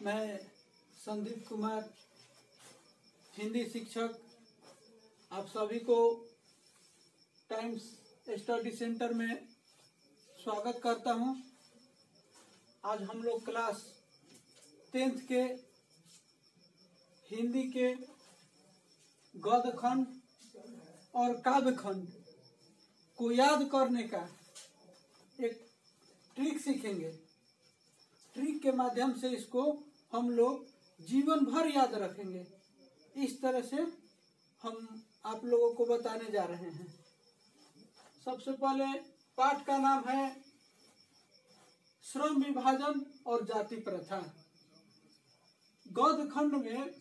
मैं संदीप कुमार, हिंदी शिक्षक, आप सभी को टाइम्स स्टडी सेंटर में स्वागत करता हूं। आज हम लोग क्लास 10th के हिंदी के गद्य खंड और काव्य खंड को याद करने का एक ट्रिक सीखेंगे। ट्रिक के माध्यम से इसको हम लोग जीवन भर याद रखेंगे। इस तरह से हम आप लोगों को बताने जा रहे हैं। सबसे पहले पाठ का नाम है श्रम विभाजन और जाति प्रथा। गद्य खंड में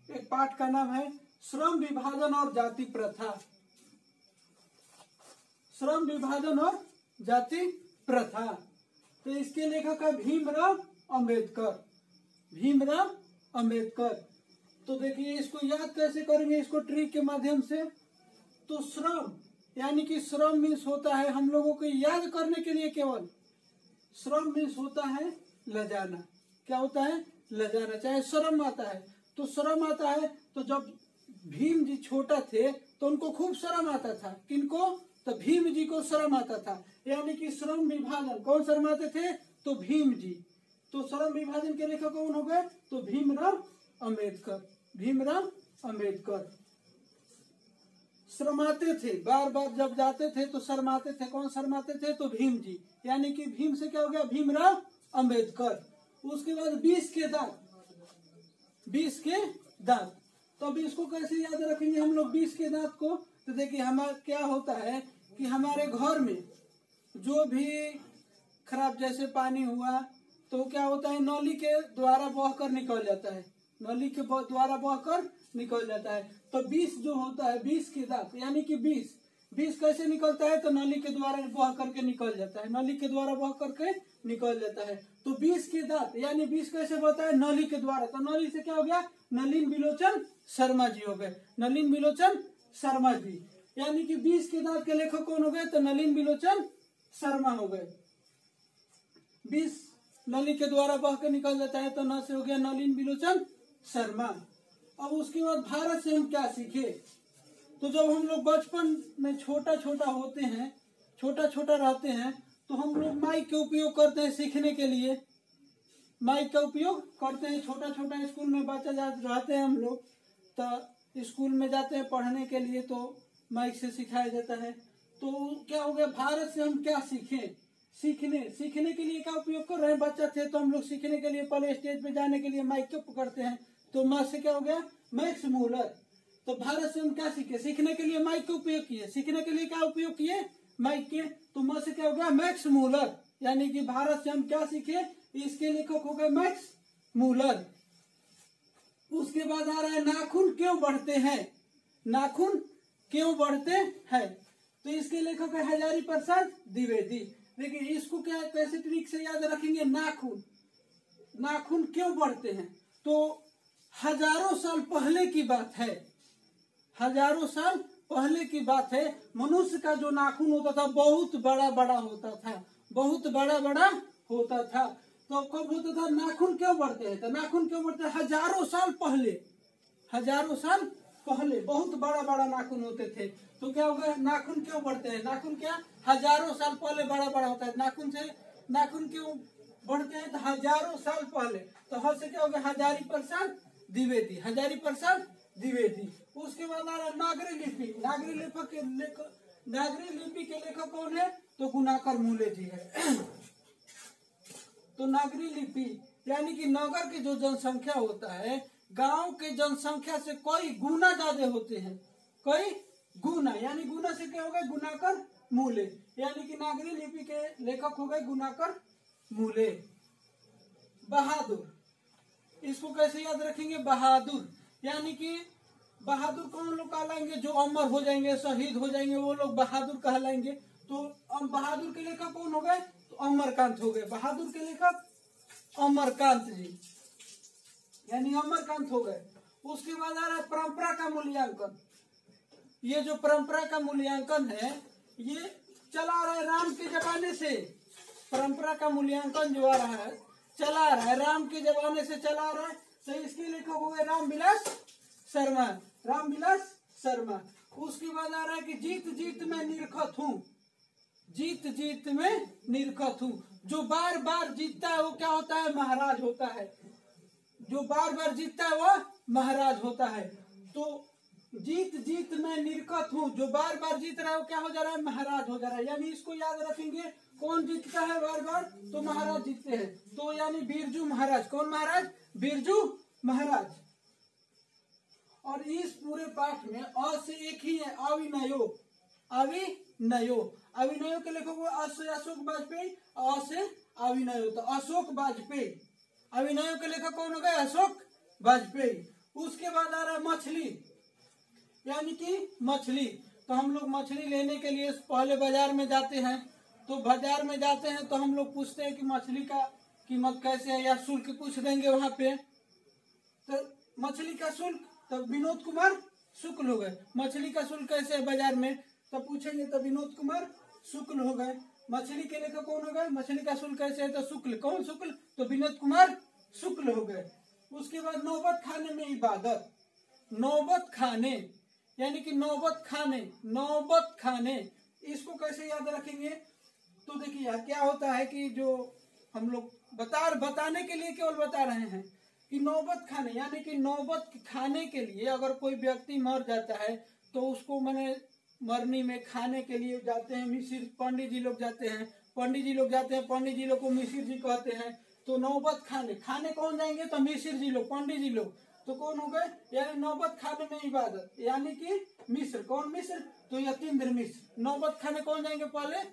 एक पाठ का नाम है श्रम विभाजन और जाति प्रथा। श्रम विभाजन और जाति प्रथा, तो इसके लेखक है भीमराव अंबेडकर। भीमराव अंबेडकर। तो देखिए इसको याद कैसे करेंगे, इसको ट्रिक के माध्यम से। तो श्रम यानी कि श्रम मीन्स होता है, हम लोगों को याद करने के लिए केवल श्रम मीन्स होता है लजाना। क्या होता है? लजाना। चाहे शर्म आता है तो शर्म आता है। तो जब भीम जी छोटा थे तो उनको खूब शर्म आता था। किनको? तो भीम जी को शर्म आता था। यानी कि श्रम विभाजन कौन शर्माते थे? तो भीम जी। तो श्रम विभाजन के लेखक कौन हो गए? तो भीमराव अंबेडकर। भीमराव अंबेडकर शर्माते थे, बार बार जब जाते थे तो शर्माते थे। कौन शर्माते थे? तो भीम जी। यानी कि भीम से क्या हो गया? भीमराव अंबेडकर। उसके बाद 20 के दांत। 20 के दांत। तो अब इसको कैसे याद रखेंगे हम लोग 20 के दांत को? तो देखिए हमारा क्या होता है कि हमारे घर में जो भी खराब जैसे पानी हुआ तो क्या होता है, नली के द्वारा बहकर निकल जाता है। नली के द्वारा बहकर निकल जाता है। तो 20 जो होता है, 20 के दांत यानी कि 20 कैसे निकलता है? तो नली के द्वारा बह करके निकल जाता है। नली के द्वारा बह करके निकल जाता है। तो 20 के दांत यानी 20 कैसे होता है? नली के द्वारा। तो नली से क्या हो गया? नलिन बिलोचन शर्मा जी हो गए। नलिन बिलोचन शर्मा जी। यानी कि 20 के दांत के लेखक कौन हो गए? तो नलिन बिलोचन शर्मा हो गए। 20 नली के द्वारा बह के निकल जाता है तो न से हो गया नलिन बिलोचन शर्मा। अब उसके बाद भारत से हम क्या सीखे? तो जब हम लोग बचपन में छोटा छोटा होते हैं, छोटा छोटा रहते हैं, तो हम लोग माइक के उपयोग करते हैं सीखने के लिए। माइक का उपयोग करते हैं। छोटा छोटा स्कूल में बच्चा रहते हैं हम लोग, तो स्कूल में जाते हैं पढ़ने के लिए तो माइक से सिखाया जाता है। तो क्या हो गया? भारत से हम क्या सीखे? सीखने के लिए क्या उपयोग कर रहे हैं? बच्चा थे तो हम लोग सीखने के लिए पहले स्टेज पे जाने के लिए माइक को पकड़ते हैं। तो माँ से क्या हो गया? Max Muller. तो भारत से हम क्या सीखे? सीखने के लिए माइक का उपयोग किए। सीखने के लिए क्या उपयोग किए? माइक के। तो माँ से क्या हो गया? Max Muller. यानी कि भारत से हम क्या सीखे? इसके लेखक हो गए मैक्स मूलर। उसके बाद आ रहा है नाखून क्यों बढ़ते हैं? नाखून क्यों बढ़ते हैं? तो इसके लेखक है हजारी प्रसाद द्विवेदी। देखिए इसको क्या कैसे ट्रिक से याद रखेंगे? नाखून क्यों बढ़ते हैं? तो हजारों साल पहले की बात है। हजारों साल पहले की बात है। मनुष्य का जो नाखून होता था बहुत बड़ा बड़ा होता था। बहुत बड़ा बड़ा होता था। तो कब होता था? नाखून क्यों बढ़ते हैं? तो नाखून क्यों बढ़ते हैं? हजारों साल पहले। हजारों साल पहले बहुत बड़ा बड़ा नाखून होते थे। तो क्या होगा? नाखून क्यों बढ़ते हैं? नाखून क्या हजारों साल पहले बड़ा बड़ा होता है। नाखून क्यों बढ़ते हैं? तो हजारों साल पहले। तो हर से क्या होगा? हजारी प्रसाद द्विवेदी। हजारी प्रसाद द्विवेदी। उसके बाद आ रहा नागरी लिपि। नागरी लिपि के लेखक कौन है? तो गुणाकर मूले जी है। तो नागरी लिपि यानी कि नगर की जो जनसंख्या होता है, गांव के जनसंख्या से कई गुना ज्यादा होते हैं। कई गुना यानी गुना से क्या हो गए? गुणाकर मूले। यानी कि नागरी लिपि के लेखक हो गए गुणाकर मूले। बहादुर, इसको कैसे याद रखेंगे? बहादुर यानी कि बहादुर कौन लोग कहलाएंगे? जो अमर हो जाएंगे, शहीद हो जाएंगे, वो लोग बहादुर कहलाएंगे। तो बहादुर के लेखक कौन हो गए? तो अमरकांत हो गए। बहादुर के लेखक अमरकांत जी यानी अमरकांत हो गए। उसके बाद आ रहा है परंपरा का मूल्यांकन। ये जो परंपरा का मूल्यांकन है ये चला आ रहा है राम के जमाने से। परंपरा का मूल्यांकन जो आ रहा है चला रहा है, राम के जमाने से चला रहा है। तो इसके लेखक हो गए रामविलास शर्मा, रामविलास शर्मा। उसके बाद आ रहा है कि जीत जीत में निरखत हूँ, जीत जीत में निरखत हूँ। जो बार बार जीतता है वो क्या होता है? महाराज होता है। जो बार बार जीतता है वो महाराज होता है। तो जीत जीत में निरखत हूँ, जो बार बार जीत रहा है वो क्या हो जा रहा है? महाराज हो जा रहा है। यानी इसको याद रखेंगे, कौन जीतता है बार बार? तो महाराज जीतते हैं। तो यानी बिरजू महाराज। कौन महाराज? बिरजू महाराज। और इस पूरे पाठ में अ से एक ही है, अविनयो, अविनयो। अविनयो के लेखक हुआ अ से अशोक वाजपेयी, अ से अविनयो, तो अशोक वाजपेयी। अविनयो के लेखक कौन हो गए? अशोक वाजपेयी। उसके बाद आ रहा है मछली, यानी कि मछली। तो हम लोग मछली लेने के लिए पहले बाजार में जाते हैं। तो बाजार में जाते हैं तो हम लोग पूछते हैं कि मछली का कीमत कैसे है, या शुल्क पूछ देंगे वहां पे। तो मछली का शुल्क, तो विनोद कुमार शुक्ल हो गए। मछली का शुल्क कैसे है बाजार में, तो पूछेंगे तो विनोद कुमार शुक्ल हो गए। मछली के लेखक कौन हो गए? मछली का शुल्क कैसे है, तो शुक्ल। कौन शुक्ल? तो विनोद कुमार शुक्ल हो गए। उसके बाद नौबत खाने में इबादत, नौबत खाने, यानी कि नौबत खाने, नौबत खाने। इसको कैसे याद रखेंगे? तो देखिए क्या होता है कि जो हम लोग बताने के लिए केवल बता रहे हैं कि नौबत खाने, यानी कि नौबत खाने के लिए अगर कोई व्यक्ति मर जाता है तो उसको मैंने मरनी में खाने के लिए जाते हैं मिसिर, पंडित जी लोग जाते हैं, पंडित जी लोग जाते हैं, पंडित जी लोग को मिसिर जी कहते हैं। तो नौबत खाने, खाने कौन जाएंगे? तो मिसिर जी लोग, पंडित जी लोग। तो कौन हो गए? यानी नौबत खाने में इबादत, यानी कि मिस्र। कौन मिस्र? तो यतीन्द्र मिश्र। नौबत खाने कौन जाएंगे? पहले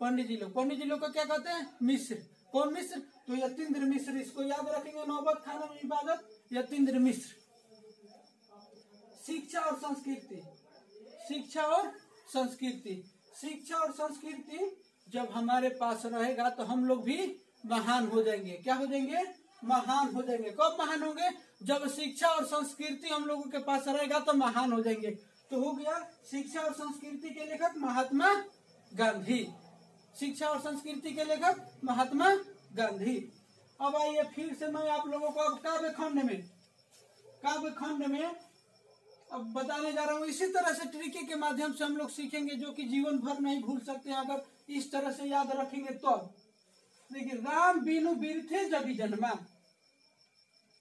पंडित जी लोग। पंडित जी लोग को क्या कहते हैं? मिश्र। कौन मिश्र? तो यतीन्द्र मिश्र। इसको याद रखेंगे, नौबत खाने में इबादत, यतीन्द्र मिश्र। शिक्षा और संस्कृति, शिक्षा और संस्कृति। शिक्षा और संस्कृति जब हमारे पास रहेगा तो हम लोग भी महान हो जाएंगे। क्या हो जाएंगे? महान हो जाएंगे। कब महान होंगे? जब शिक्षा और संस्कृति हम लोगों के पास रहेगा तो महान हो जाएंगे। तो हो गया शिक्षा और संस्कृति के लेखक महात्मा गांधी। शिक्षा और संस्कृति के लेखक महात्मा गांधी। अब आइए फिर से मैं आप लोगों को अब काव्य खंड में अब बताने जा रहा हूँ। इसी तरह से तरीके के माध्यम से हम लोग सीखेंगे, जो कि जीवन भर नहीं भूल सकते हैं अगर इस तरह से याद रखेंगे तो। देखिए, राम बिनु बिरथे जगी जन्मा,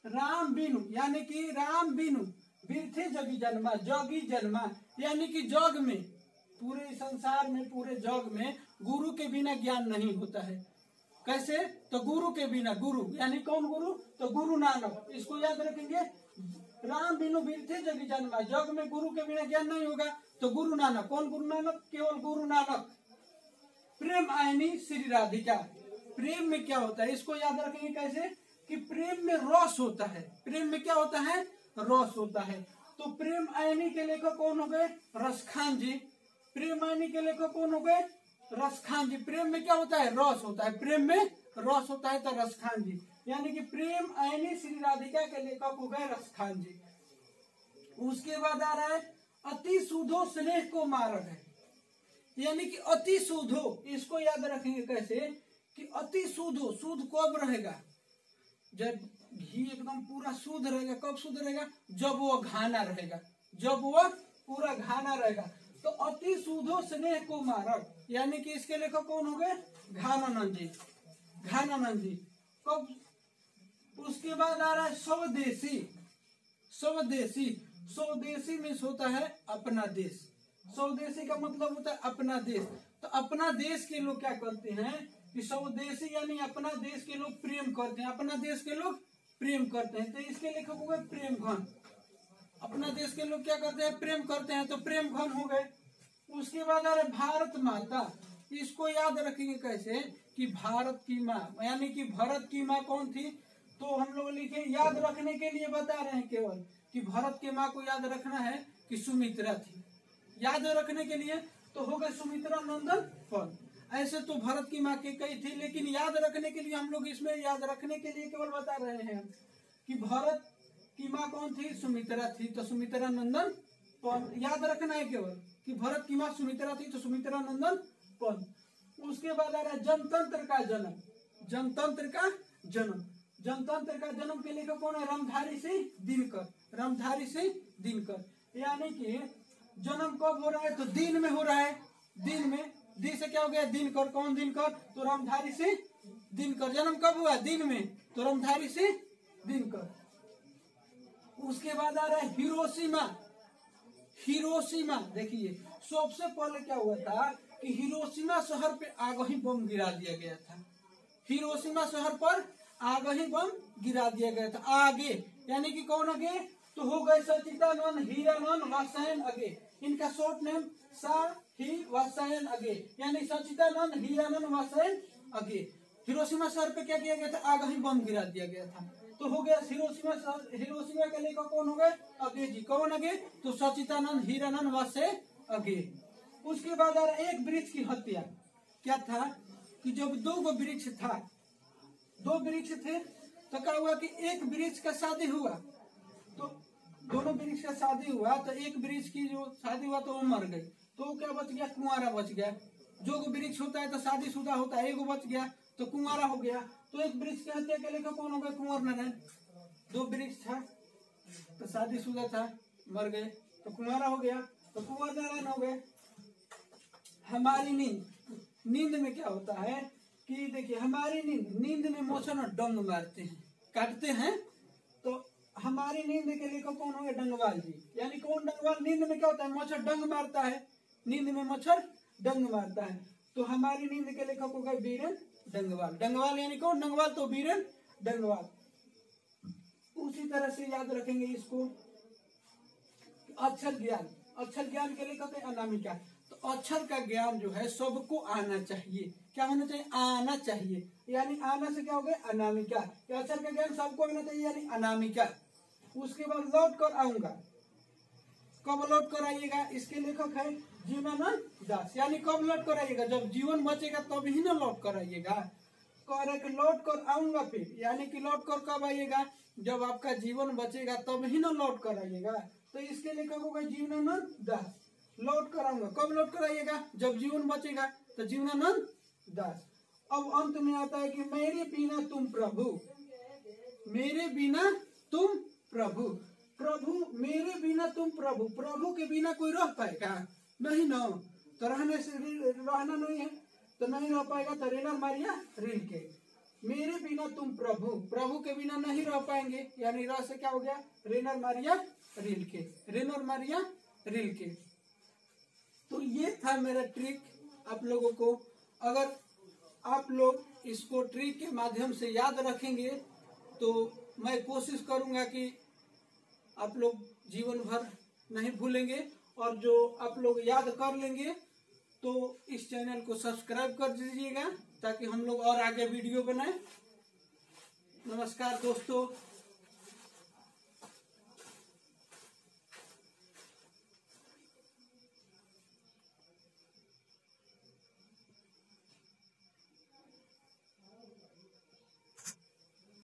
राम बिनु यानी कि राम बिनु बिरथे जगी जन्मा, जगी जन्मा यानी कि जग में, पूरे संसार में, पूरे जग में गुरु के बिना ज्ञान नहीं होता है। कैसे? तो गुरु के बिना, गुरु यानी कौन गुरु? तो गुरु नानक। इसको याद रखेंगे, राम बिनु बिरथे जगी जन्मा, जग में गुरु के बिना ज्ञान नहीं होगा। तो गुरु नानक। कौन गुरु नानक? केवल गुरु नानक। प्रेम आयनी श्री राधिका। प्रेम में क्या होता है इसको याद रखेंगे कैसे? कि प्रेम में रस होता है। प्रेम में क्या होता है? रस होता है। तो प्रेम आयनी के लेखक कौन हो गए? रसखान जी। प्रेम आयनी के लेखक कौन हो गए? रसखान जी। प्रेम में क्या होता है? रस होता है। प्रेम में रस होता है तो रसखान जी, यानी कि प्रेम आयनी श्री राधिका के लेखक हो गए रसखान जी। उसके बाद आ रहा है अति सुधो स्नेह को मार्ग है, यानी कि अति सुधो। इसको याद रखेंगे कैसे? कि अति शुद्ध, शुद्ध कब रहेगा? जब घी एकदम पूरा शुद्ध रहेगा। कब शुद्ध रहेगा? जब वो घाना रहेगा, जब वो पूरा घाना रहेगा। तो अति शुद्धो स्नेह को मारक, यानी कि इसके लेखक कौन हो गए? घानानंद जी, घानानंद जी। कब? उसके बाद आ रहा है स्वदेशी। स्वदेशी, स्वदेशी में होता है अपना देश। स्वदेशी का मतलब होता है अपना देश। तो अपना देश के लोग क्या करते हैं कि स्वदेशी यानी अपना देश के लोग प्रेम करते हैं, अपना देश के लोग प्रेम करते हैं। तो इसके लेखक हो गए प्रेम घन। अपना देश के लोग क्या करते हैं? प्रेम करते हैं, तो प्रेम घन हो गए। उसके बाद आ रहे भारत माता। इसको याद रखेंगे कैसे? कि भारत की माँ, यानी कि भरत की माँ कौन थी? तो हम लोग लिखे, याद रखने के लिए बता रहे हैं केवल कि भरत के माँ को याद रखना है कि सुमित्रा थी। याद रखने के लिए तो हो गए सुमित्रा नंदन फल। ऐसे तो भरत की माँ की कई थी, लेकिन याद रखने के लिए हम लोग इसमें याद रखने के लिए केवल बता रहे हैं कि भरत की माँ कौन थी? सुमित्रा थी, तो सुमित्रा नंदन पल याद रखना है केवल कि भरत की माँ सुमित्रा थी, तो सुमित्रा नंदन पल। उसके बाद आ रहा है जनतंत्र का जन्म। जनतंत्र का जन्म। जनतंत्र का जन्म के लेखक कौन है? रामधारी सिंह दिनकर। रामधारी सिंह दिनकर। यानी कि जन्म कब हो रहा है? तो दिन में हो रहा है। दिन में, दी से क्या हो गया? दिनकर। कौन दिनकर? तो रामधारी सिंह दिनकर। जन्म कब हुआ? दिन में, तो रामधारी सिंह दिनकर। उसके बाद आ रहा है हिरोशिमा। हिरोशिमा देखिए, सबसे पहले क्या हुआ था कि हिरोशिमा शहर पे आग ही बम गिरा दिया गया था। हिरोशिमा शहर पर आग ही बम गिरा दिया गया था। आगे यानी कि कौन आगे? तो हो गए सचिदानंद हीरानंद वात्स्यायन आगे। इनका शॉर्ट नेम सा ही वात्स्यायन आगे, यानी सचिदानंद हीरानंद वात्स्यायन आगे। हिरोशिमा शहर पे क्या किया गया था? आग ही बम गिरा दिया गया था। तो हो गया हिरोशिमा। हिरोशिमा के लेखक कौन हो गए? आगे जी। कौन आगे? तो सचिदानंद हीरानंद वात्स्यायन आगे। उसके बाद आ रहा एक वृक्ष की हत्या। क्या था कि जब दो गो वृक्ष था, दो वृक्ष थे, तो क्या हुआ कि एक वृक्ष का शादी हुआ, तो दोनों वृक्ष का शादी हुआ, तो एक वृक्ष की जो शादी हुआ तो वो मर गई, तो क्या बच गया? कुंवारा बच गया। जो वृक्ष होता है तो शादीशुदा होता है, एगो बच गया तो कुंवारा हो गया। तो एक वृक्ष की हत्या के लेखक कौन हो गए? कुंवर नारायण। दो वृक्ष था तो शादीशुदा था, मर गए तो कुंवारा हो गया, तो कुंवर नारायण हो गए। हमारी नींद। नींद में क्या होता है कि देखिए, हमारी नींद में मोचन डंग मारते हैं, काटते हैं। तो हमारी नींद के लेखक कौन होंगे? डंगवाल जी। यानी कौन डंगवाल? नींद में क्या होता है? मच्छर डंग मारता है। नींद में मच्छर डंग मारता है। तो हमारी नींद के लेखक हो गए बीरेन डंगवाल। डंगवाल यानी कौन? डंगवाल, तो बीरेन डंगवाल। उसी तरह से याद रखेंगे इसको। अक्षर ज्ञान। अक्षर ज्ञान के लेखक है अनामिका। तो अक्षर का ज्ञान जो है सबको आना चाहिए। क्या होना चाहिए? आना चाहिए। यानी आना से क्या हो गया? अनामिका। अक्षर का ज्ञान सबको आना चाहिए, यानी अनामिका। उसके बाद लौट कर आऊंगा। कब लौट कर आइएगा? इसके लेखक है जीवनानंद दास। यानी कब लौट कर आइएगा? जब जीवन बचेगा तब ही ना लौट कर आइएगा। कह रहे कि लौट कर आऊंगा फिर, यानी कि लौट कर कब आइएगा? जब आपका जीवन बचेगा तब ही ना लौट कर आइएगा। तो इसके लेखक होगा जीवनानंद दास। लौट कर आऊंगा, कब लौट कर आइएगा? जब जीवन बचेगा, तो जीवनानंद दास। अब अंत में आता है कि मेरे बिना तुम प्रभु। मेरे बिना तुम प्रभु। प्रभु मेरे बिना तुम प्रभु। प्रभु के बिना कोई रह पाएगा? नहीं ना। तो रहने से रहना नहीं है तो नहीं रह पाएगा। तो रेनर मारिया रील के। मेरे बिना तुम प्रभु। प्रभु के बिना नहीं रह पाएंगे, यानी रह से क्या हो गया? रेनर मारिया रील के। रेनर मारिया रील के। तो ये था मेरा ट्रिक आप लोगों को। अगर आप लोग इसको ट्रिक के माध्यम से याद रखेंगे तो मैं कोशिश करूंगा कि आप लोग जीवन भर नहीं भूलेंगे। और जो आप लोग याद कर लेंगे तो इस चैनल को सब्सक्राइब कर दीजिएगा, ताकि हम लोग और आगे वीडियो बनाएं। नमस्कार दोस्तों।